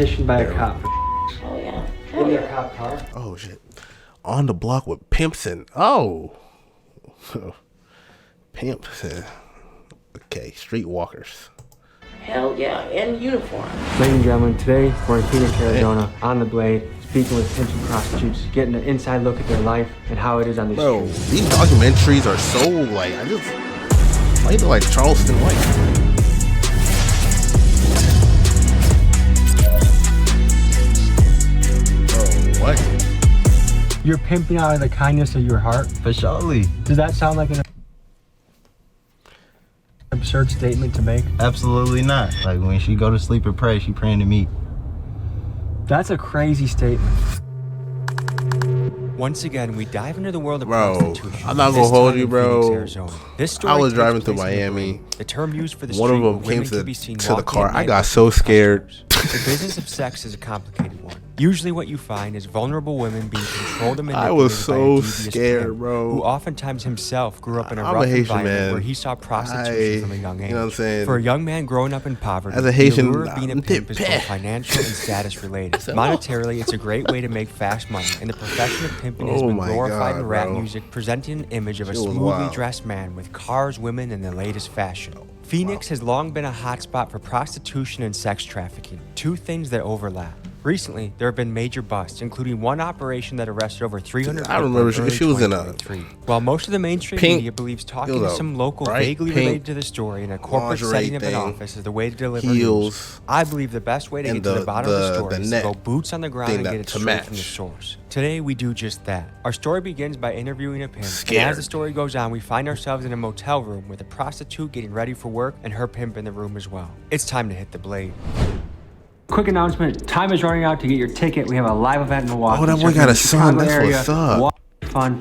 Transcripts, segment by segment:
petitioned by a cop. Oh yeah. In their cop car. Oh shit. On the block with pimps and pimps and okay, streetwalkers. Hell yeah, in uniform. Ladies and gentlemen, today we're in Phoenix, Arizona, on the Blade, speaking with pimps and prostitutes, getting an inside look at their life and how it is on the Bro, street. these documentaries are so like I feel like Charleston White. What? You're pimping out of the kindness of your heart. For surely. Does that sound like an absurd statement to make? Absolutely not. Like when she go to sleep and pray, she praying to me. That's a crazy statement. Once again, we dive into the world of Bro, prostitution. I'm not gonna hold you, bro. Phoenix, this story I was takes driving through place in Miami. The term used for the One of street them where came women can be seen to the walking car. at I night got with so scared. customers. The business of sex is a complicated one. Usually what you find is vulnerable women being controlled and I manipulated was by a so devious scared, pimp, bro. who oftentimes himself grew up in a I'm rough a Haitian environment man. where he saw prostitution from a young age. You know what I'm saying? For a young man growing up in poverty, As a Haitian, the allure of being a pimp is both financial and status related. Monetarily, it's a great way to make fast money, and the profession of pimping has Oh been my glorified in God, rap bro. music, presenting an image of a It was smoothly wild. dressed man with cars, women, and the latest fashion. Phoenix has long been a hotspot for prostitution and sex trafficking, two things that overlap. Recently, there have been major busts, including one operation that arrested over 300 I people remember in early she was in a 2023. While most of the mainstream pink- media believes talking it to was a some local bright vaguely pink related to the story in a corporate lingerie setting of an thing, office is the way to deliver heels, news, I believe the best way to and get to the bottom of the story is to net go boots on the ground thing and that- get it to straight from the match. source. Today, we do just that. Our story begins by interviewing a pimp, and Scared. as the story goes on, we find ourselves in a motel room with a prostitute getting ready for work and her pimp in the room as well. It's time to hit the blade. Quick announcement, time is running out to get your ticket. We have a live event in Milwaukee. Oh, that boy got a son. That's what's up. Fun.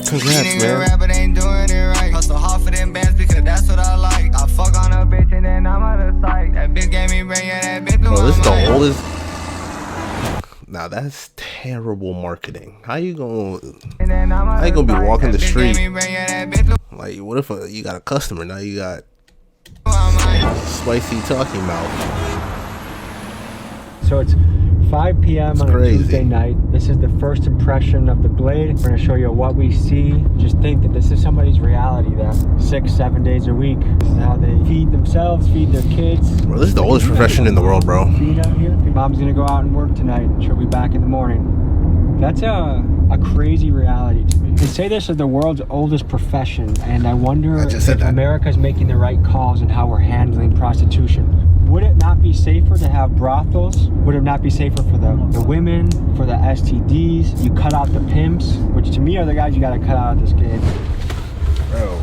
Congrats, man. Rapper ain't doing it right. Hustle hard for them bands because that's what I like. I fuck on a bitch and then I'm out of sight. That bitch gave me brain, yeah, that bitch blew Bro, this is my the mind. oldest. Now that's terrible marketing. How you gonna be walking the street? Like, what if you got a customer now? You got spicy talking mouth. So it's 5 p.m. on a crazy. Tuesday night. This is the first impression of the Blade. We're gonna show you what we see. Just think that this is somebody's reality there. 6-7 days a week. This is how they feed themselves, feed their kids. Bro, this is the oldest profession in the world, bro. Feed out here. Mom's gonna go out and work tonight. She'll be back in the morning. That's a crazy reality to me. They say this is the world's oldest profession, and I wonder I just said if that. America's making the right calls in how we're handling prostitution. Would it not be safer to have brothels? Would it not be safer for the women, for the STDs? You cut out the pimps, which to me are the guys you gotta cut out of this game. Bro.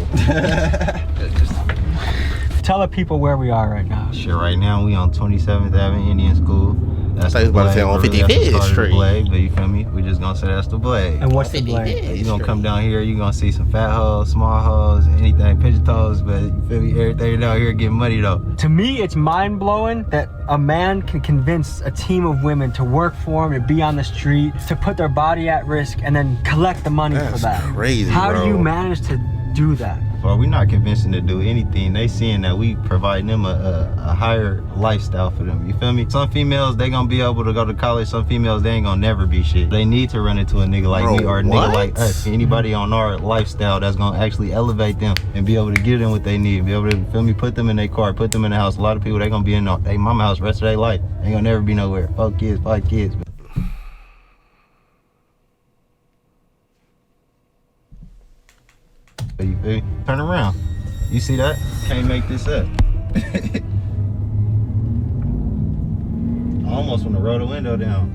Tell the people where we are right now. Shit, right now we on 27th Avenue Indian School. That's I thought you was about to say on 55th Street. Blade, but you feel me? We just gonna say that's the Blade. And what's the Blade? You gonna come down here, you gonna see some fat hoes, small hoes, anything, pigeon toes, but you feel me? Everything down here getting money though. To me, it's mind-blowing that a man can convince a team of women to work for him, to be on the street, to put their body at risk, and then collect the money for That's that. crazy, How bro. do you manage to do that? Well, we're not convincing to do anything. They seeing that we provide them a higher lifestyle for them. You feel me? Some females, they gonna be able to go to college. Some females, they ain't gonna never be shit. They need to run into a nigga like Bro, me or a what? nigga like us. Anybody on our lifestyle that's gonna actually elevate them and be able to give them what they need. Be able to, feel me, put them in their car, put them in the house. A lot of people, they gonna be in their mama house the rest of their life. They gonna never be nowhere. 4 kids, 5 kids. You feel me? Turn around. You see that? Can't make this up. I almost want to roll the window down.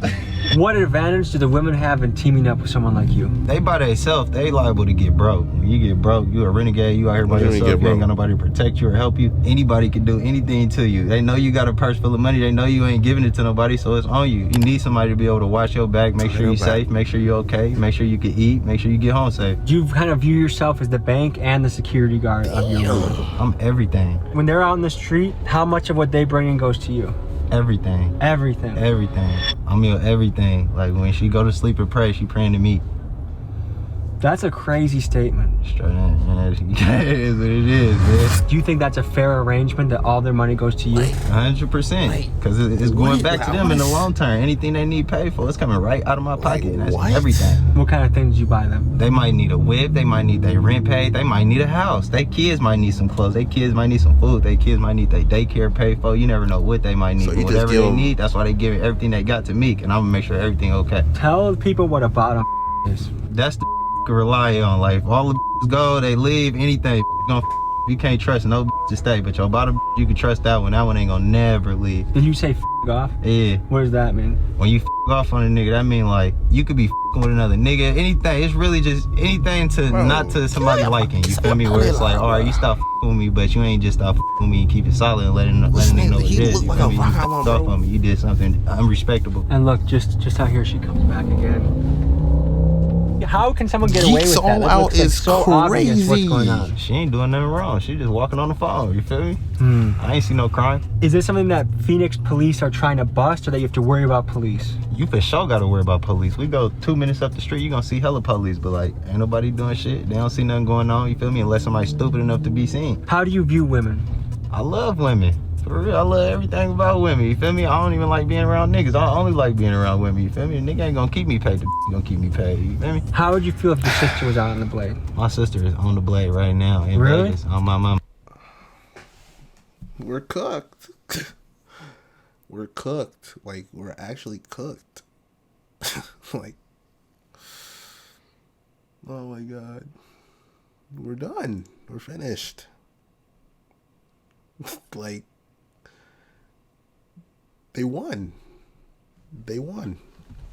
What advantage do the women have in teaming up with someone like you? They by themselves, they liable to get broke. When you get broke, you a renegade, you out here by What do you mean yourself, get you ain't got broke? nobody to protect you or help you. Anybody can do anything to you. They know you got a purse full of money, they know you ain't giving it to nobody, so it's on you. You need somebody to be able to watch your back, make sure you're safe, make sure you're okay, make sure you can eat, make sure you get home safe. You kind of view yourself as the bank and the security guard of your women. I'm everything. When they're out in the street, how much of what they bring in goes to you? Everything. Everything. Everything. I'm your everything. Like when she go to sleep and pray, she praying to me. That's a crazy statement. Straight in, man. It is what it is, man. Do you think that's a fair arrangement that all their money goes to you? 100%. Because it's going back to them in the long term. Anything they need paid for, it's coming right out of my pocket. And that's everything. What kind of things do you buy them? They might need a whip. They might need their rent paid. They might need a house. Their kids might need some clothes. Their kids might need some food. Their kids might need their daycare paid for. You never know what they might need. So but whatever they need, that's why they give everything they got to me. And I'm going to make sure everything okay. Tell people what a bottom is. That's the can rely on. Like, all the go, they leave, anything. You can't trust no to stay. But your bottom, you can trust that one. That one ain't gonna never leave. Did you say off? Yeah. What does that mean? When you off on a nigga, that mean like you could be with another nigga, anything. It's really just anything to not to somebody liking. You feel me? Where it's like, all right, you stop with me, but you ain't just stop with me and keep it solid and letting them know what it is. You feel me? You off on me. You did something unrespectable. And look, just out here she comes back again. How can someone get away with that? All out is so crazy. Obvious what's going on. She ain't doing nothing wrong. She just walking on the phone. You feel me? I ain't see no crime. Is this something that Phoenix police are trying to bust, or that you have to worry about police? You for sure gotta worry about police. We go 2 minutes up the street, you gonna see hella police, but like, ain't nobody doing shit. They don't see nothing going on, you feel me? Unless somebody's stupid enough to be seen. How do you view women? I love women. For real, I love everything about women, you feel me? I don't even like being around niggas. I only like being around women, you feel me? A nigga ain't gonna keep me paid, gonna keep me paid, you feel me? How would you feel if your sister was out on the blade? My sister is on the blade right now in Vegas, on my mama. We're cooked. We're cooked. Like, we're actually cooked. Like, oh my God. We're done. We're finished. Like, they won. They won.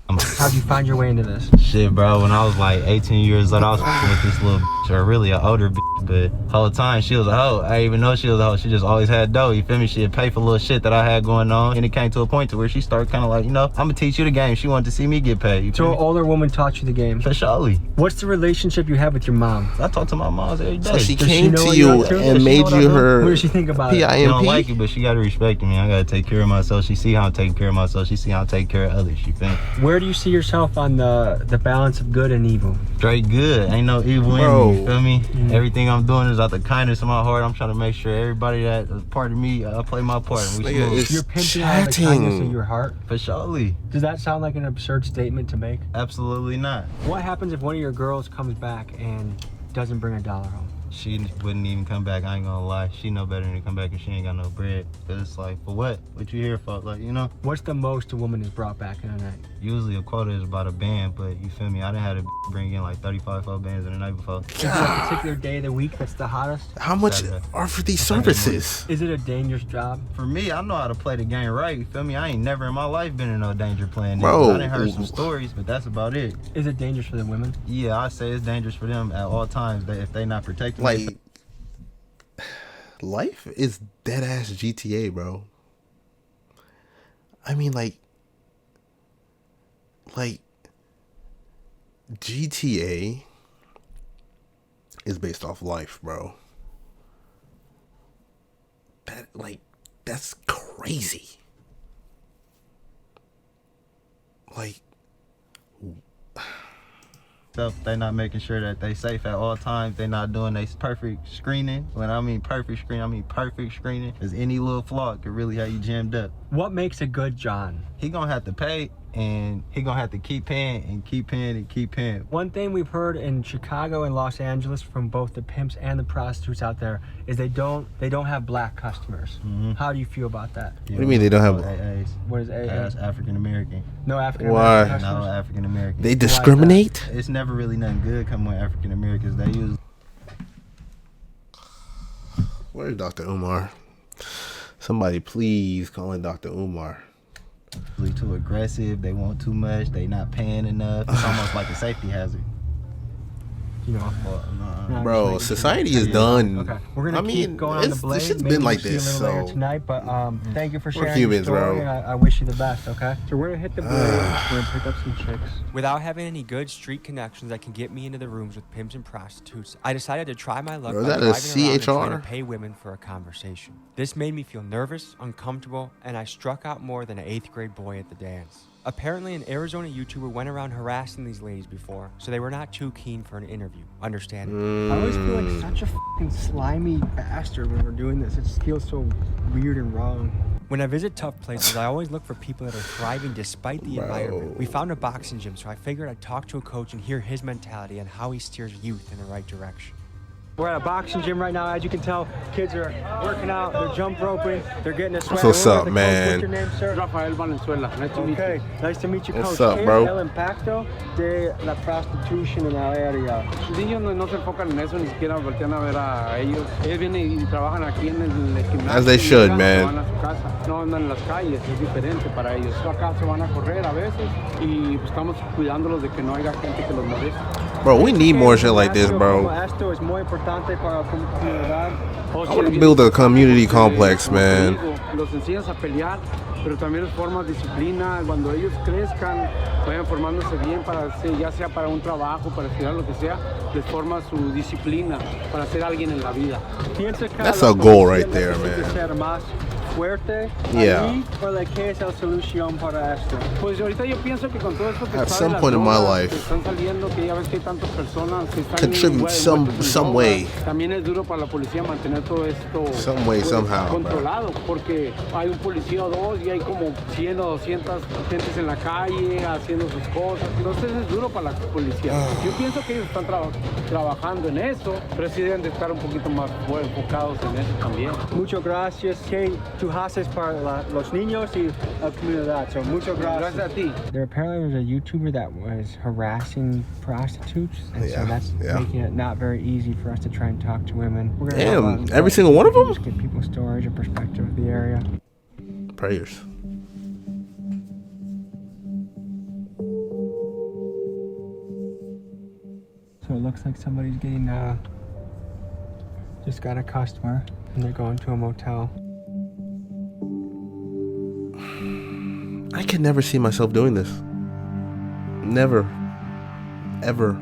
How'd you find your way into this? Shit, bro, when I was like 18 years old, I was with this little bitch, or really an older bitch, but whole time she was a hoe. I didn't even know she was a hoe. She just always had dough, you feel me? She'd pay for little shit that I had going on, and it came to a point to where she started kind of like, you know, I'm gonna teach you the game. She wanted to see me get paid, you feel So me? an older woman taught you the game? For surely. What's the relationship you have with your mom? I talk to my moms every day. So she Does came know to what you you're up to? and made you her What does she think about it? She don't like PIMP? it, but she gotta respect me. I gotta take care of myself. She see how I'm taking care of myself. She see how I'm taking care of others, you feel me? Where do you see yourself on the balance of good and evil? Straight good. Ain't no evil in me, you feel me? Everything I'm doing is out the kindness of my heart. I'm trying to make sure everybody that is part of me, I play my part. And we Nigga, smooth. it's You're pimping out of the kindness of your heart? For surely. Does that sound like an absurd statement to make? Absolutely not. What happens if one of your girls comes back and doesn't bring $1 home? She wouldn't even come back, I ain't gonna lie. She know better than to come back if she ain't got no bread. But it's like, for what? What you here for? Like, you know? What's the most a woman has brought back in a night? Usually a quota is about a band, but you feel me? I done had to bring in like 35 bands in the night before. Is there a particular day of the week that's the hottest? How much are for these services? Is it a dangerous job? For me, I know how to play the game right, you feel me? I ain't never in my life been in no danger playing this. Bro. I done heard some stories, but that's about it. Is it dangerous for the women? Yeah, I say it's dangerous for them at all times if they not protecting me. Like, life is dead ass GTA, bro. I mean, like GTA is based off life, bro. That's crazy. Like, They not making sure that they safe at all times. They not doing their perfect screening. When I mean perfect screening, I mean perfect screening. Cause any little flaw could really have you jammed up. What makes a good John? He gonna have to pay, and he gonna have to keep paying and keep paying and keep paying. One thing we've heard in Chicago and Los Angeles from both the pimps and the prostitutes out there is they don't have black customers. How do you feel about that? what do you mean they don't have? AAs. What is AA? That's African American. No African Why? American No customers? African American. They discriminate? It's never really nothing good coming with African Americans. They use. Where's Dr. Umar? Somebody please call in Dr. Umar. Too aggressive, they want too much, they not paying enough. It's almost like a safety hazard. You know, no, Bro, just society is done. Okay, we're gonna I keep mean, going on the blade. this shit's Maybe been like we'll see this, a little later so tonight. But thank you for sharing humans, your story, bro. and I wish you the best. Okay, so we're gonna hit the blade. We're gonna pick up some chicks. Without having any good street connections that can get me into the rooms with pimps and prostitutes, I decided to try my luck Bro, by is that a driving around and trying CHR? to pay women for a conversation. This made me feel nervous, uncomfortable, and I struck out more than an 8th grade boy at the dance. Apparently, an Arizona YouTuber went around harassing these ladies before, so they were not too keen for an interview. Understandable. I always feel like such a fucking slimy bastard when we're doing this. It just feels so weird and wrong. When I visit tough places, I always look for people that are thriving despite the environment. We found a boxing gym, so I figured I'd talk to a coach and hear his mentality and how he steers youth in the right direction. We're at a boxing gym right now. As you can tell, kids are working out, they're jump roping, they're getting a sweat. What's up, man? What's your name, sir? Rafael Valenzuela. Nice to meet you. Okay, nice to meet you, Coach. What's up, bro? El impacto de la prostitution en la área. Los niños no se enfocan en eso, ni siquiera voltean a ver a ellos. Ellos vienen y trabajan aquí en el gimnasio. As they should, y man. van a su casa. No andan en las calles, es diferente para ellos. Acá se van a correr a veces y pues, estamos cuidándolos de que no haya gente que los moleste. Bro, we need more shit like this, bro. Esto es muy importante para la comunidad. I want to build a community complex, man. Los enseñas a pelear, pero también les formas disciplina. Cuando ellos crezcan, vayan formándose bien para ya sea para un trabajo, para estudiar lo que sea, les forma su disciplina para ser alguien en la vida. That's a goal right there, man. Yeah. Pues ahorita yo pienso que con todo esto que At sale some las point in my drogas life, que están saliendo, que ya ves que hay tantas personas que están contribute some way. También es duro para la policía mantener todo esto Some way, somehow, controlado, porque hay un policía o dos y hay como 100 o 200 gentes en la calle haciendo sus cosas. Entonces es duro para la policía. Yo pienso que ellos están trabajando en eso, pero sí deben de estar un poquito más enfocados en eso también. Muchas gracias. ¿Qué tú haces para los niños y la comunidad? So, muchas gracias. Gracias a ti. There apparently was a YouTuber that was harassing prostitutes, and so that's making it not very easy for us to try and talk to women. Damn, every single one of them? Just get people's stories or perspective of the area. Prayers. So it looks like somebody's getting just got a customer and they're going to a motel. I could never see myself doing this. Never. Ever.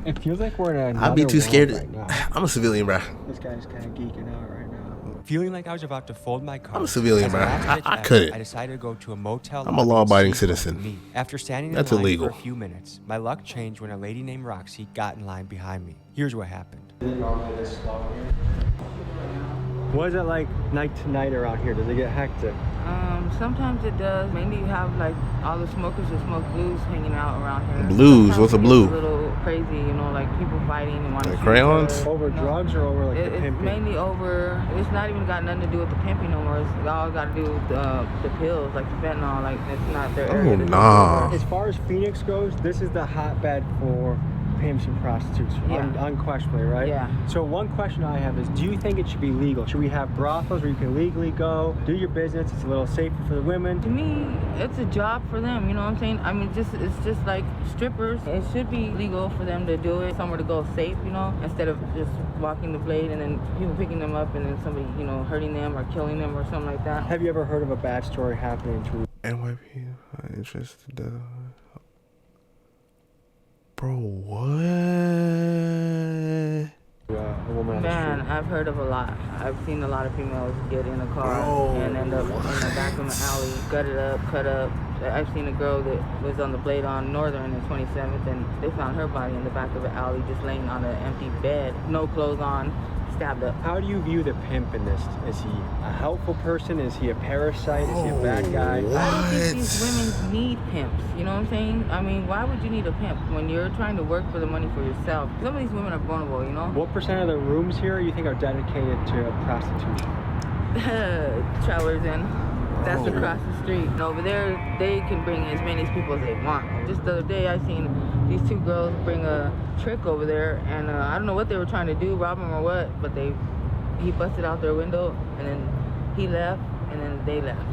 It feels like we're in I'd be too scared. right now. I'm a civilian, bro. This guy's kind of geeking out right now. Feeling like I was about to fold my cards, I'm a civilian, as bro. last-ditch I effort, couldn't. I decided to go to a motel. I'm a lobby law-abiding and see what citizen. would meet. After standing That's in line illegal. for a few minutes, my luck changed when a lady named Roxy got in line behind me. Here's what happened. What is it like night to night around here? Does it get hectic? Sometimes it does. Mainly you have like all the smokers that smoke blues hanging out around here. Blues? Sometimes What's a it blue? gets a little crazy, you know, like people fighting and wanting Like to crayons? shoot each other. Over drugs or over like the It's pimping? mainly over. It's not even got nothing to do with the pimping no more. It's all got to do with the pills, like the fentanyl. Like it's not their area. Oh, to take nah. over. As far as Phoenix goes, this is the hotbed for pimps and prostitutes, Yeah. unquestionably, right? Yeah. So one question I have is, do you think it should be legal? Should we have brothels where you can legally go, do your business, it's a little safer for the women? To me, it's a job for them, you know what I'm saying? I mean, it's just like strippers. It should be legal for them to do it, somewhere to go safe, you know, instead of just walking the blade and then people picking them up and then somebody, you know, hurting them or killing them or something like that. Have you ever heard of a bad story happening to NYP interested. Bro, what? a woman on the Man, street? I've heard of a lot. I've seen a lot of females get in a car Bro, and end up in the back of an alley, gutted up, cut up. I've seen a girl that was on the blade on Northern and 27th, and they found her body in the back of an alley just laying on an empty bed, no clothes on, stabbed up. How do you view the pimp in this? Is he a helpful person? Is he a parasite? Is he a bad guy? I don't think these What? women need pimps, you know what I'm saying? I mean, why would you need a pimp when you're trying to work for the money for yourself? Some of these women are vulnerable, you know? What percent of the rooms here you think are dedicated to prostitution? Travelers in. That's across the street. And over there, they can bring as many people as they want. Just the other day, I seen these two girls bring a trick over there, and I don't know what they were trying to do, rob them or what, but he busted out their window, and then he left, and then they left.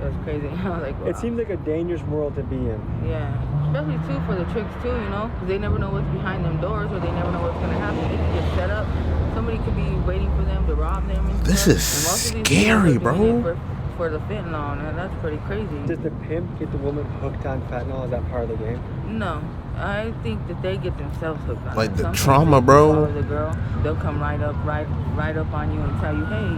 It was crazy. I was like, wow. It seems like a dangerous world to be in. Yeah, especially too for the tricks too, you know, because they never know what's behind them doors, or they never know what's gonna happen. They can get set up. Somebody could be waiting for them to rob them. And This stuff. is And most of these scary, people are doing bro. it for the fentanyl, and that's pretty crazy. Does the pimp get the woman hooked on fentanyl? Is that part of the game? No, I think that they get themselves hooked on Like it. the Sometimes trauma, they bro. follow the girl, they'll come right up on you and tell you, hey,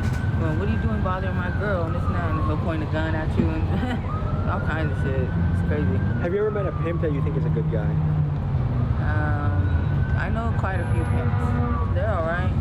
well, what are you doing bothering my girl and this and that, and he'll point a gun at you and all kinds of shit. It's crazy. Have you ever met a pimp that you think is a good guy? I know quite a few pimps. They're all right.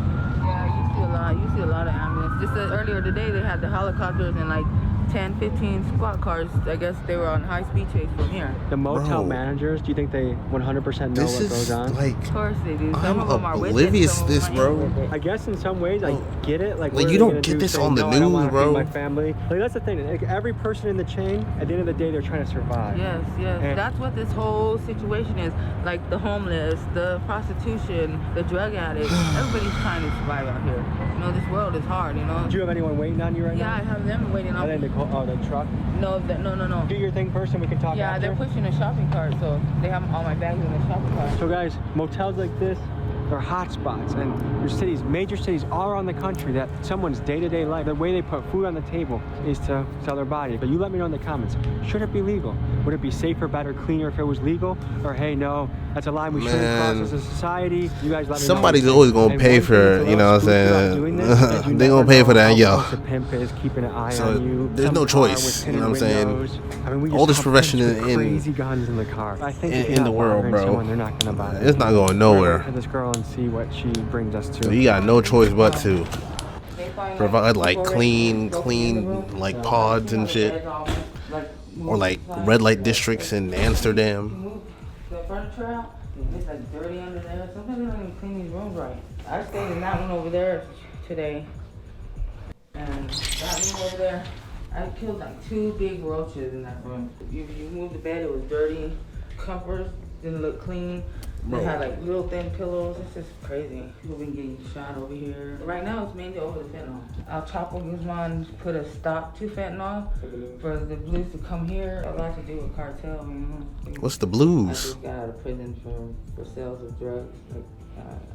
Yeah, you see a lot of ambulance. Just earlier today, they had the helicopters and like 10, 15 squad cars. I guess they were on high-speed chase from here. The motel Bro. managers, do you think they 100% know This what is goes on? like, Of course they do. Some I'm of them are with it, oblivious some to of this, them bro. ain't with it. I guess in some ways I get it. Like what you are don't they gonna get do? this Say, on the "No, I don't news, wanna feed bro." my family. Like that's the thing. Like, every person in the chain, at the end of the day, they're trying to survive. Yes. And- That's what this whole situation is. Like the homeless, the prostitution, the drug addicts. Everybody's trying to survive out here. You know, this world is hard, you know. Do you have anyone waiting on you right Yeah, now? I have them waiting Are on they in me. the truck? No. Do your thing first and we can talk Yeah, after. they're pushing a shopping cart, so they have all my bags in the shopping cart. So guys, motels like this, they're hot spots, and there's cities, major cities all around the country that someone's day-to-day life, the way they put food on the table is to sell their body. But you let me know in the comments, should it be legal? Would it be safer, better, cleaner if it was legal? Or hey, no, that's a line we shouldn't cross as a society. You guys let me know. Somebody's always gonna And pay one thing that's for, a you know what I'm little spooky about saying? doing this is that you They never gonna pay for know that, how yo. close the pimp is keeping an eye So, on you. there's Some no car choice, with you tinted know what I'm saying? windows. I mean, we All just this saw profession pimps with in- crazy guns in the car. I think if in you're the not world, bothering bro. someone, they're not gonna bother It's not going nowhere. to this girl and see what she brings us to. So you got no choice but to They find, provide like people clean already in the room. like pods and shit, or like red light districts in Amsterdam. Move the furniture out. It's like dirty under there. Sometimes they don't even clean these rooms right. I stayed in that one over there today, and that room over there, I killed like 2 big roaches in that room. You moved the bed, it was dirty. Comforts didn't look clean. They had like little thin pillows. It's just crazy. People been getting shot over here. Right now it's mainly over the fentanyl. El Chapo Guzman put a stop to fentanyl for the blues to come here. A lot to do with cartel, you know. What's the I blues? just got out of prison for sales of drugs. Like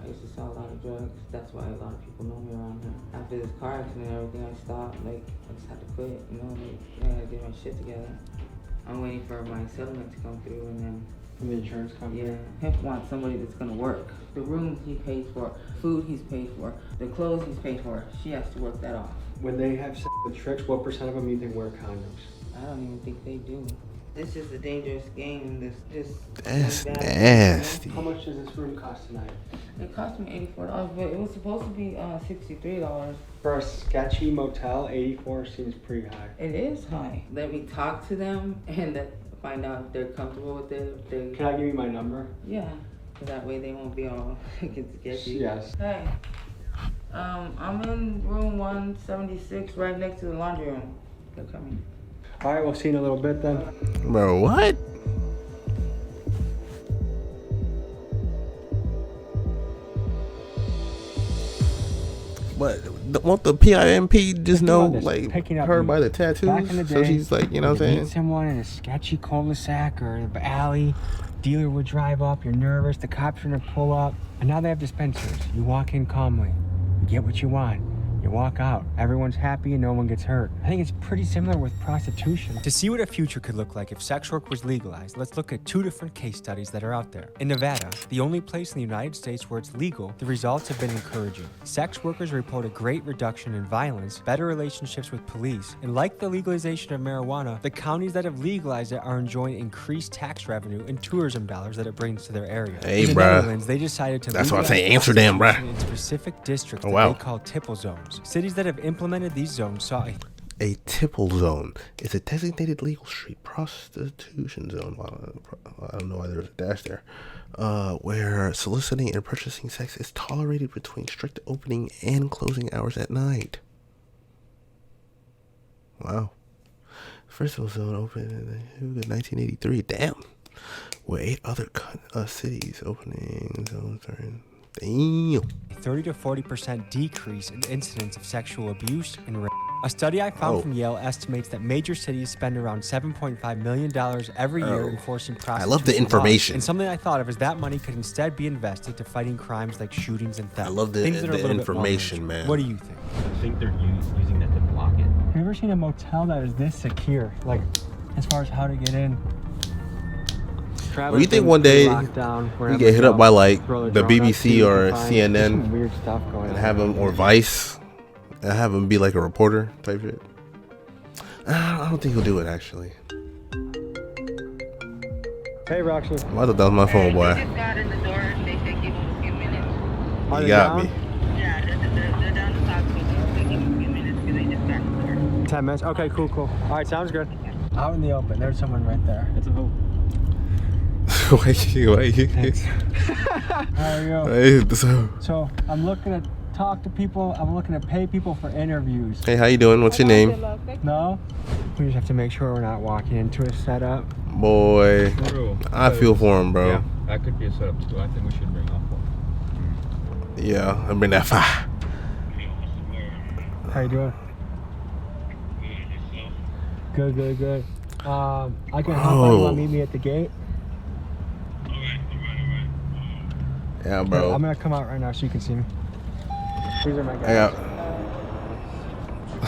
I used to sell a lot of drugs. That's why a lot of people know me around here. After this car accident and everything, I stopped. Like I just had to quit. You know, like I had to get my shit together. I'm waiting for my settlement to come through, and then. The insurance company. Yeah, Hemp wants somebody that's gonna work. The rooms he pays for, food he's paid for, the clothes he's paid for. She has to work that off. When they have the tricks, what % of them you think wear condoms? I don't even think they do. This is a dangerous game. That's bad. nasty. How much does this room cost tonight? It cost me $84, but it was supposed to be $63. For a sketchy motel, 84 seems pretty high. It is high. Let me talk to them and find out if they're comfortable with it. Can I give you my number? Yeah, so that way they won't be all sketchy. Yes. Hey, I'm in room 176, right next to the laundry room. They're coming. All right, we'll see you in a little bit then. Bro, what? But won't the PIMP just know, like, Picking up her weed. by the Back in the tattoos? So day, she's like, you know what I'm Meet saying? someone in a sketchy cul-de-sac or alley. Dealer would drive up. You're nervous. The cops are gonna pull up. And now they have dispensers. You walk in calmly. You get what you want. You walk out. Everyone's happy and no one gets hurt. I think it's pretty similar with prostitution. To see what a future could look like if sex work was legalized, let's look at 2 different case studies that are out there. In Nevada, the only place in the United States where it's legal, the results have been encouraging. Sex workers report a great reduction in violence, better relationships with police, and like the legalization of marijuana, the counties that have legalized it are enjoying increased tax revenue and tourism dollars that it brings to their area. Hey, in the bruh. Netherlands, they decided to That's what I'm legalize saying, Amsterdam, bruh. prostitution in specific districts Oh, that wow. they call tipple zones. Cities that have implemented these zones saw A tipple zone is a designated legal street prostitution zone. I don't know why there's a dash there. Where soliciting and purchasing sex is tolerated between strict opening and closing hours at night. Wow. First zone opened in 1983. Damn. With 8 other cities opening zones are in. Damn. 30 to 40% decrease in incidents of sexual abuse and rape. A study I found from Yale estimates that major cities spend around $7.5 million every year enforcing prostitution. I love the information. laws. And something I thought of is that money could instead be invested to fighting crimes like shootings and theft. I love the Things that are a little bit more information, mainstream. man. What do you think? I think they're using that to block it. Have you ever seen a motel that is this secure? Like, as far as how to get in? Or you think one day you get hit up by like the BBC or Some CNN weird stuff going and on. have him, or Vice, and have him be like a reporter type shit? I don't think he'll do it actually. Hey, Roxy. I thought that was my phone, boy. Just got in the door and they said give them a few minutes. Are You they got down? me. Yeah, they're down the top. They give them a few minutes because they just got in the door. 10 minutes. Okay, cool. All right, sounds good. Out in the open. There's someone right there. It's a hope. Wait. Thanks. How are you? Hey, So I'm looking to talk to people. I'm looking to pay people for interviews. hey, how you doing? What's your name? No? We just have to make sure we're not walking into a setup. Boy, I feel for him, bro. Yeah, that could be a setup too. I think we should bring off one. Yeah, I bring that fire. How you doing? Good. I can help out. You want to meet me at the gate? Yeah, bro. I'm gonna come out right now so you can see me. These are my guys. I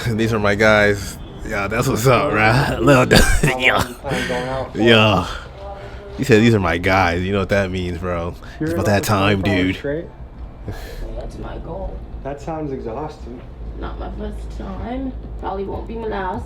got. These are my guys. Yeah, that's what's up, right? Yeah. You said these are my guys. You know what that means, bro. It's about that time, dude. That's my goal. That sounds exhausting. Not my first time. Probably won't be my last.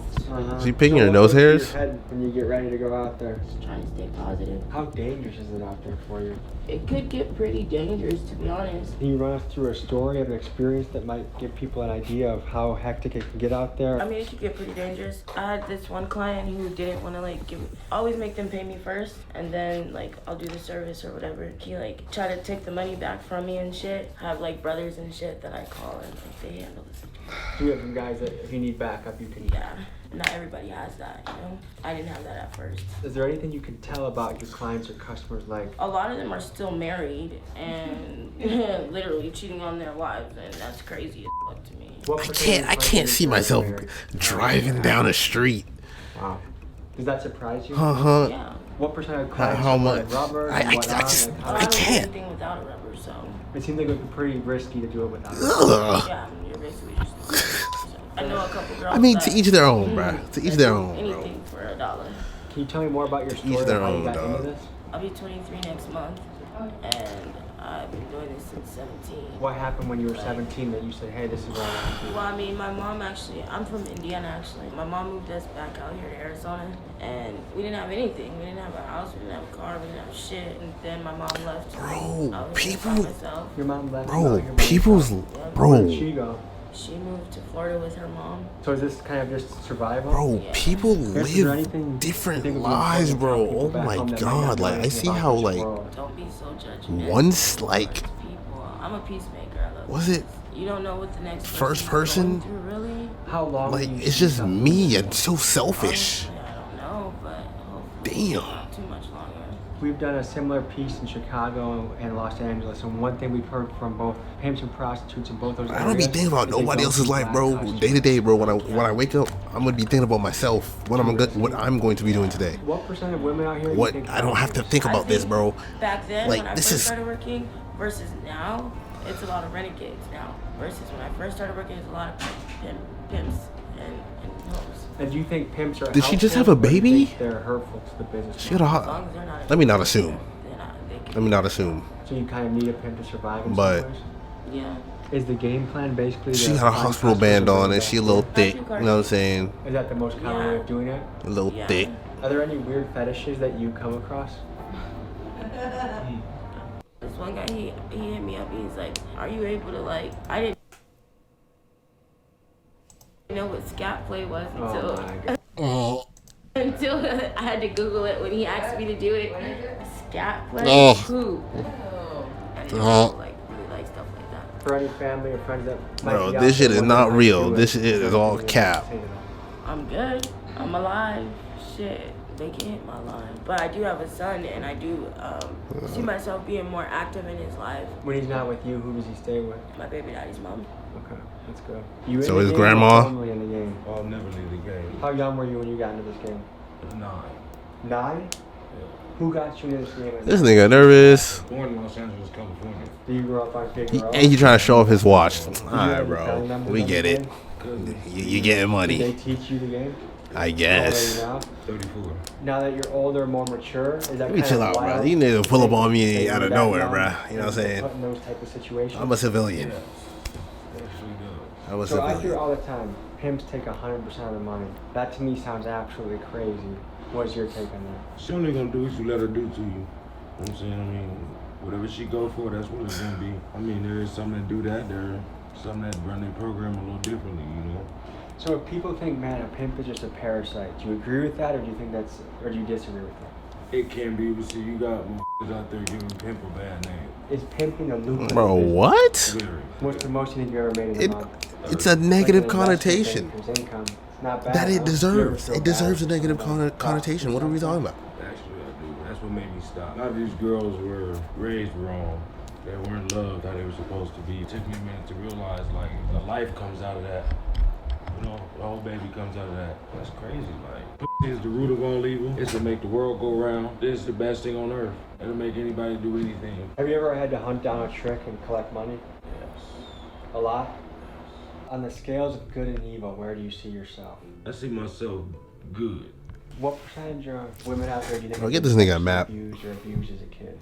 Is he picking your nose hairs? When you get ready to go out there. Just trying to stay positive. How dangerous is it out there for you? It could get pretty dangerous, to be honest. Can you run us through a story of an experience that might give people an idea of how hectic it can get out there? I mean, it could get pretty dangerous. I had this one client who didn't want to always make them pay me first, and then I'll do the service or whatever. He try to take the money back from me and shit. I have brothers and shit that I call and they handle the situation. Do you have some guys that if you need backup you can... Yeah, not everybody has that, you know? I didn't have that at first. Is there anything you can tell about your clients or customers A lot of them are still married and literally cheating on their wives, and that's crazy as fuck to me. I can't see myself driving down a street. Wow. Does that surprise you? Yeah. What percent of clients How much? rubbers I and just whatnot? I don't do can't. anything without a rubber, so It seems like it would be pretty risky to do it without it. Ugh. yeah, you're basically just. I know a couple girls. I mean, to that- each their own, bruh. To each their own, bro. Anything for $1. Can you tell me more about your story Each their of how you own, got dog. into this? I'll be 23 next month, and I've been doing this since 17. What happened when you were 17 that you said, hey, this is what I want to do? Well, I mean, my mom I'm from Indiana actually. My mom moved us back out here to Arizona, and we didn't have anything. We didn't have a house, we didn't have a car, we didn't have shit. And then my mom left. Bro, I was by people- myself. Your mom left. Bro, people's Where bro, did she go? She moved to Florida with her mom. So is this kind of just survival? bro, Yeah. people Is there anything live you different think would be lives, important to bro. people Oh back my home that might god, not know like I anything see about how this like world? Don't be so judgmental. once like People. I'm a peacemaker. I love was it You don't know what the next first person's person? going through, really. How long? like do you it's see just yourself me doing and so selfish. Honestly, I don't know, but hopefully Damn. not too much longer. We've done a similar piece in Chicago and Los Angeles, and one thing we've heard from both pimps and prostitutes in both those areas. I don't be thinking about is they nobody don't else's do life, black bro. customers. Day to day, bro. When I wake up, I'm gonna be thinking about myself. What I'm going to be doing today. What percent of women out here? What you think I don't have to think I about this, think bro. Back then, Like, when I this first is- started working versus now, it's a lot of renegades now. Versus when I first started working, it's a lot of pimps and hoes. And do you think pimps are? Did she just helpful, have a or do you baby? think they're hurtful to the business. She got a As hot. long as they're not. Let me not assume. They can, Let me not assume. So you kind of need a pimp to survive. In But- some ways? Yeah. Is the game plan basically? She to got a find hospital customers band on bring and them she a back? little thick. You know what I'm saying? Is that the most common way of doing it? A little Yeah. thick. Are there any weird fetishes that you come across? This one guy, he hit me up. He's like, "Are you able to I didn't know what scat play was until Oh my god. until I had to Google it when he asked me to do it. Scat play. Oh. Who? I didn't Oh. really like stuff like that. For any family or friends that might Bro, be out this shit there is wondering not how you real. do it, This shit is all cap. I'm good. I'm alive. Shit. They can hit my line. But I do have a son, and I do see myself being more active in his life. When he's not with you, who does he stay with? My baby daddy's mom. Okay, that's good. You So in the his game or grandma? formerly in the game? I'll never leave the game. How young were you when you got into this game? 9. 9? Who got you into this game? This nigga nervous. Born in Los Angeles, California. Do you grow up on Figueroa? And he trying to show off his watch. Did you Alright, have any bro. family members We on get the it. game? You getting Did they money. teach you the game? I guess. Now? 34. Now that you're older, more mature, is that Let me kind chill of out, bro. wild? You need to pull up on me They out do of that nowhere, now, bro. You know what I'm saying? Put in those type of situations. I'm a civilian. Yes. Actually does. I'm a So I hear civilian. all the time, pimps take 100% of the money. That to me sounds absolutely crazy. What's your take on that? She only gonna do what you let her do to you. You know what I'm saying? I mean, whatever she go for, that's what it's gonna be. I mean, there is some that do that. There are some that run their program a little differently, you know? So if people think, man, a pimp is just a parasite, do you agree with that, or do you think that's, or do you disagree with that? It can be, but see, you got motherfuckers out there giving pimp a bad name. Is pimping a lucrative Bro, business? what? Literally. What's the most you think you ever made in a It, month? it's a negative Like an investment connotation thing, 'cause income. It's not bad. that it huh? You deserves. ever feel It deserves a bad negative about connotation. What are we talking about? Actually, I do. That's what made me stop. A lot of these girls were raised wrong. They weren't loved how they were supposed to be. It took me a minute to realize, like, a life comes out of that. You know, the whole baby comes out of that. That's crazy. Like, pussy is the root of all evil. It's to make the world go round. This is the best thing on earth. It'll make anybody do anything. Have you ever had to hunt down a trick and collect money? Yes. A lot? On the scales of good and evil, where do you see yourself? I see myself good. What percentage of women out there do you think Bro, get this nigga a map. abused or abused as a kid?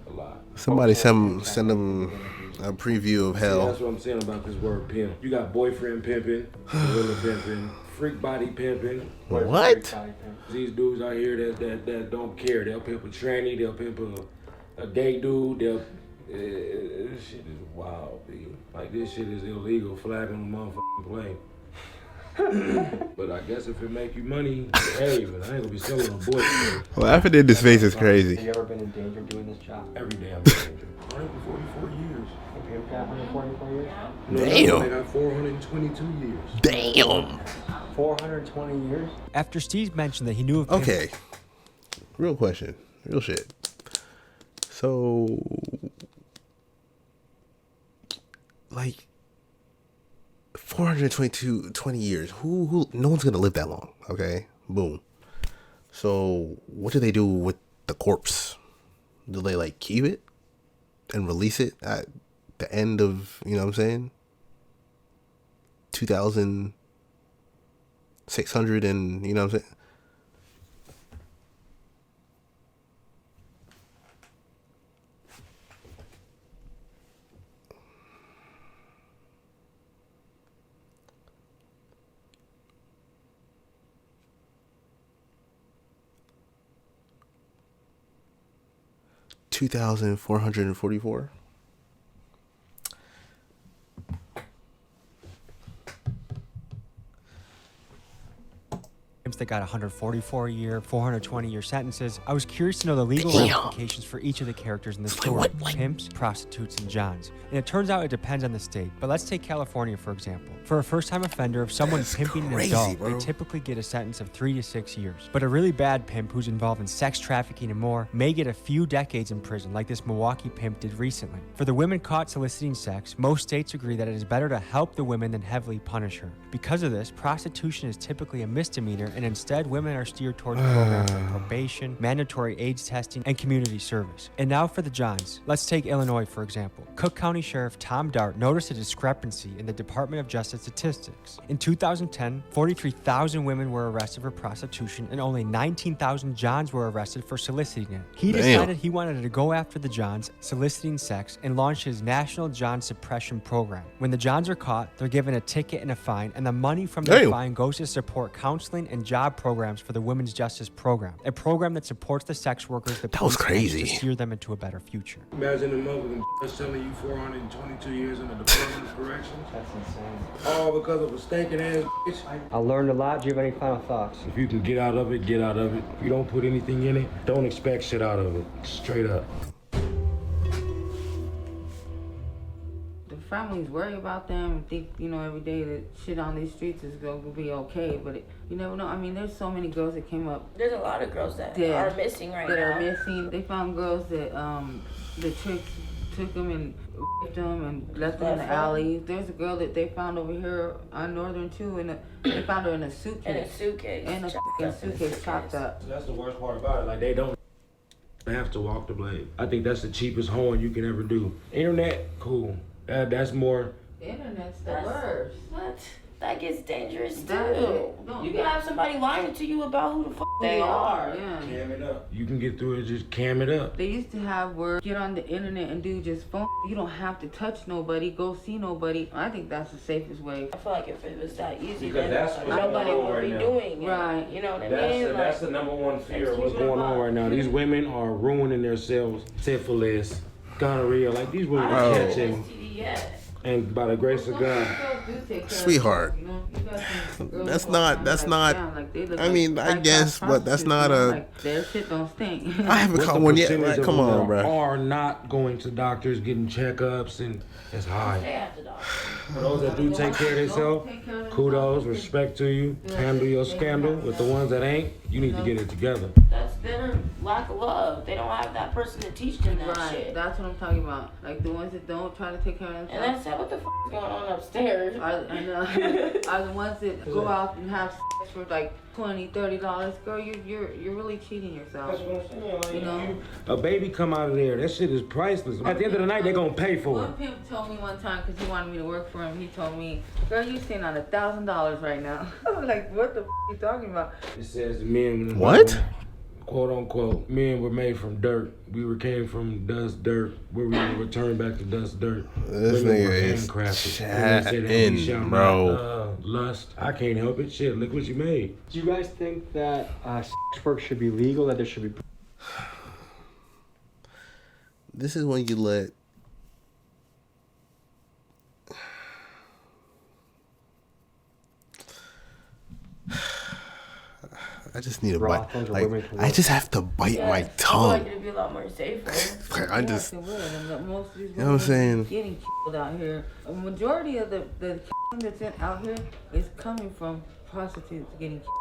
A lot. Somebody send them a preview of See, hell. that's what I'm saying about this word pimp. You got boyfriend pimping, gorilla pimping, freak body pimping. What? These dudes out here that don't care. They'll pimp a tranny, they'll pimp a gay dude, this shit is wild, B. Like, this shit is illegal, flag on the motherfucking plane. But I guess if it make you money, hey, but I ain't gonna be selling a boyfriend. Laughing in his face is Have crazy. you ever been in danger doing this job? Every day I'm in danger. 144 years. You pimped out 144 years? No, I got 422 years. Damn. 420 years? After Steve mentioned that he knew of pimp- Okay. Real question. Real shit. So, like, 20 years. Who? No one's gonna live that long. Okay. Boom. So, what do they do with the corpse? Do they like keep it and release it at the end of, you know what I'm saying? 2,600 and, you know what I'm saying? $2,444. that got 144 year, 420 year sentences. I was curious to know the legal Damn. ramifications for each of the characters in the story: pimps, prostitutes, and johns. And it turns out it depends on the state. But let's take California for example. For a first-time offender, if someone's pimping an adult, they typically get a sentence of 3 to 6 years. But a really bad pimp who's involved in sex trafficking and more may get a few decades in prison, like this Milwaukee pimp did recently. For the women caught soliciting sex, most states agree that it is better to help the women than heavily punish her. Because of this, prostitution is typically a misdemeanor, and instead women are steered towards programs like probation, mandatory AIDS testing, and community service. And now for the johns. Let's take Illinois for example. Cook County Sheriff Tom Dart noticed a discrepancy in the Department of Justice statistics. In 2010, 43,000 women were arrested for prostitution and only 19,000 johns were arrested for soliciting it. He decided he wanted to go after the johns soliciting sex and launched his National John Suppression Program. When the johns are caught, they're given a ticket and a fine, and the money from the fine goes to support counseling and job programs for the Women's Justice Program, a program that supports the sex workers that was crazy to steer them into a better future. Imagine the motherfucking just telling you 422 years in the Department of Corrections. That's insane. All because of a stinking ass bitch. I learned a lot. Do you have any final thoughts? If you can get out of it, get out of it. If you don't put anything in it, don't expect shit out of it. Straight up. The families worry about them and think, you know, every day that shit on these streets is going to be okay, but you never know. I mean, there's so many girls that came up. There's a lot of girls that are missing right now. That are missing. They found girls that the tricks took them and raped them and left them in the alley. There's a girl that they found over here on Northern too, and they found her in a suitcase. In a suitcase. In a fucking suitcase chopped up. That's the worst part about it. Like, they don't have to walk the blade. I think that's the cheapest hoeing you can ever do. Internet, cool. That's more. The internet's the worst. What? That gets dangerous too. No, You can have somebody lying to you about who the fuck they are. Yeah. Cam it up. You can get through it, just cam it up. They used to have where get on the internet and do just phone. You don't have to touch nobody, go see nobody. I think that's the safest way. I feel like if it was that easy, Because then that's what's nobody going on would right be now. doing it. Right. You know what I mean? That's the number one fear of what's going on right now. These women are ruining themselves. Syphilis, gonorrhea, like these women are catching. And by the grace of God. Sweetheart, that's not, I mean, I guess, but that's not a, their shit don't stink. I haven't caught one yet, like, come on, bro. Are not going to doctors, getting checkups, and it's high. For those that do take care of themselves, kudos, respect to you. Handle your scandal. With the ones that ain't, you need to get it together. That's their lack of love. They don't have that person to teach them that shit. That's what I'm talking about. Like the ones that don't try to take care of themselves. And that's what the f is going on upstairs. Are the ones that go out and have sex for like $20, $30. Girl, you're really cheating yourself. That's what I'm saying. Like, you know, a baby come out of there, that shit is priceless. At the end of the night, they're gonna pay for one it. pimp told me one time because he wanted me to work for him. He told me, "Girl, you sitting on $1,000 right now." I'm like, "What the f you talking about?" It says the men. What? Quote unquote, men were made from dirt. We came from dust, dirt, where we will return back to dust, dirt. This Women nigga were is chatting, bro. Lust. I can't help it. Shit, look what you made. Do you guys think that sex work should be legal? That there should be? This is when you let I just need a bite. Like, I just have to bite my tongue. I feel like it'd be a lot more safer. I just, you know what I'm saying? Getting killed out here. A majority of the that's out here is coming from prostitutes getting killed.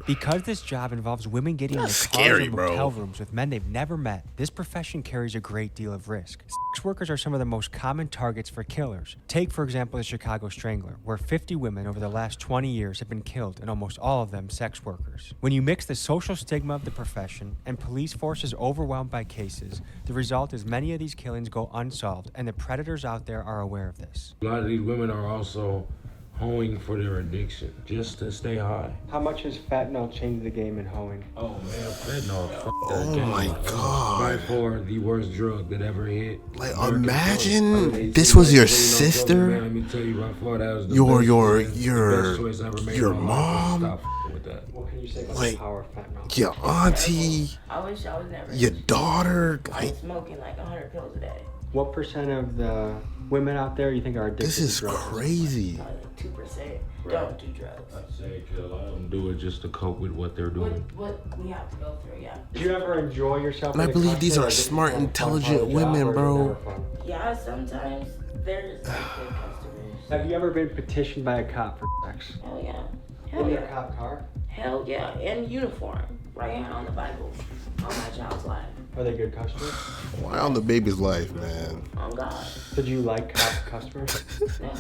Because this job involves women getting That's into cars scary, and bro. motel rooms with men they've never met, this profession carries a great deal of risk. Sex workers are some of the most common targets for killers. Take, for example, the Chicago Strangler, where 50 women over the last 20 years have been killed, and almost all of them sex workers. When you mix the social stigma of the profession and police forces overwhelmed by cases, the result is many of these killings go unsolved, and the predators out there are aware of this. A lot of these women are also hoeing for their addiction, just to stay high. How much has fentanyl changed the game in hoeing? Oh man, fentanyl. Oh my God. By far the worst drug that ever hit. Like, imagine this was your sister, Man, let me tell you, by far that was the best choice I ever made your in my life. mom, Stop with that. What can you say about like, the power of fentanyl? your auntie, I wish I was never your daughter. Like, smoking like 100 pills a day. What percent of the women out there you think are addicted this is to drugs? crazy. Probably like 2% don't do drugs. I'd say a lot of them do it just to cope with what they're doing. What we have to go through, yeah. Do you ever enjoy yourself? And I in the believe these cockpit, are or just smart, fun intelligent part of the women, job, or bro. is it never fun? Yeah, sometimes there's like good customers. Have you ever been petitioned by a cop for sex? Hell yeah. In Hell your yeah. cop car? Hell yeah. In uniform. Right here on the Bible. On my child's life. Are they good customers? Why on the baby's life, man? On God. Did you like cop customers? No.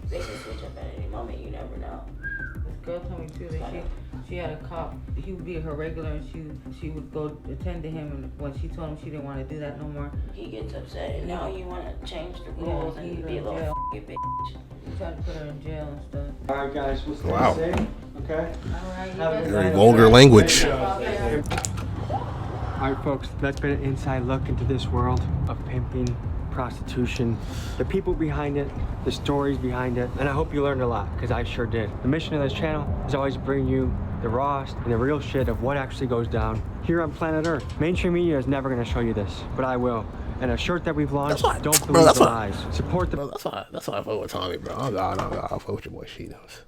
They can switch up at any moment. You never know. This girl told me too that she had a cop. He would be her regular, and she would go attend to him. And when she told him she didn't want to do that no more, He gets upset, and now you want to change the rules and be a little f***ing bitch. he tried to put her in jail and stuff. All right, guys. We'll stay Wow. safe. Okay. All right, you Have a guys good Very night. vulgar language. All right, folks, that's been an inside look into this world of pimping, prostitution, the people behind it, the stories behind it, and I hope you learned a lot, because I sure did. The mission of this channel is always to bring you the rawest and the real shit of what actually goes down here on planet Earth. Mainstream media is never going to show you this, but I will. And a shirt that we've launched, don't believe the lies. Support the... Bro, that's why I fuck with Tommy, bro. I fuck with your boy Sheedums.